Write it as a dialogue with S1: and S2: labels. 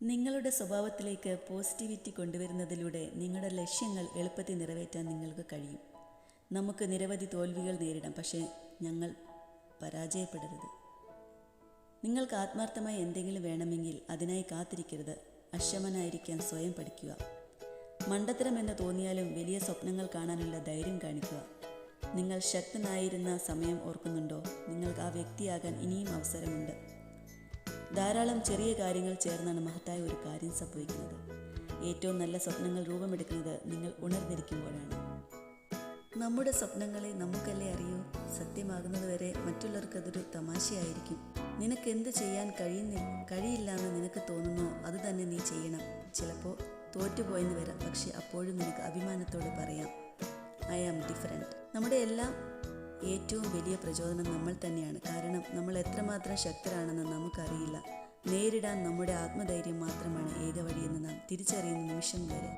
S1: നിങ്ങളുടെ സ്വഭാവത്തിലേക്ക് പോസിറ്റിവിറ്റി കൊണ്ടുവരുന്നതിലൂടെ നിങ്ങളുടെ ലക്ഷ്യങ്ങൾ എളുപ്പത്തിൽ നിറവേറ്റാൻ നിങ്ങൾക്ക് കഴിയും. നമുക്ക് നിരവധി തോൽവികൾ നേരിടാം, പക്ഷേ ഞങ്ങൾ പരാജയപ്പെടരുത്. നിങ്ങൾക്ക് ആത്മാർത്ഥമായി എന്തെങ്കിലും വേണമെങ്കിൽ അതിനായി കാത്തിരിക്കരുത്. അക്ഷമനായിരിക്കാൻ സ്വയം പഠിക്കുക. മണ്ടത്തരമെന്ന് തോന്നിയാലും വലിയ സ്വപ്നങ്ങൾ കാണാനുള്ള ധൈര്യം കാണിക്കുക. നിങ്ങൾ ശക്തനായിരുന്ന സമയം ഓർക്കുന്നുണ്ടോ? നിങ്ങൾക്ക് ആ വ്യക്തിയാകാൻ ഇനിയും അവസരമുണ്ട്. ധാരാളം ചെറിയ കാര്യങ്ങൾ ചേർന്നാണ് മഹത്തായ ഒരു കാര്യം സംഭവിക്കുന്നത്. ഏറ്റവും നല്ല സ്വപ്നങ്ങൾ രൂപമെടുക്കുന്നത് നിങ്ങൾ ഉണർന്നിരിക്കുമ്പോഴാണ്. നമ്മുടെ സ്വപ്നങ്ങളെ നമുക്കല്ലേ അറിയൂ. സത്യമാകുന്നതുവരെ മറ്റുള്ളവർക്കതൊരു തമാശയായിരിക്കും. നിനക്ക് എന്ത് ചെയ്യാൻ കഴിയില്ലെന്ന് നിനക്ക് തോന്നുന്നോ അത് തന്നെ നീ ചെയ്യണം. ചിലപ്പോൾ തോറ്റുപോയെന്ന് വരാം, പക്ഷെ അപ്പോഴും നിനക്ക് അഭിമാനത്തോടെ പറയാം, ഐ ആം ഡിഫറെൻറ്റ്. നമ്മുടെ എല്ലാം ഏറ്റവും വലിയ പ്രചോദനം നമ്മൾ തന്നെയാണ്. കാരണം നമ്മൾ എത്രമാത്രം ശക്തരാണെന്ന് നമുക്കറിയില്ല. നേരിടാൻ നമ്മുടെ ആത്മധൈര്യം മാത്രമാണ് ഏക വഴിയെന്ന് നാം തിരിച്ചറിയുന്ന നിമിഷം വരെ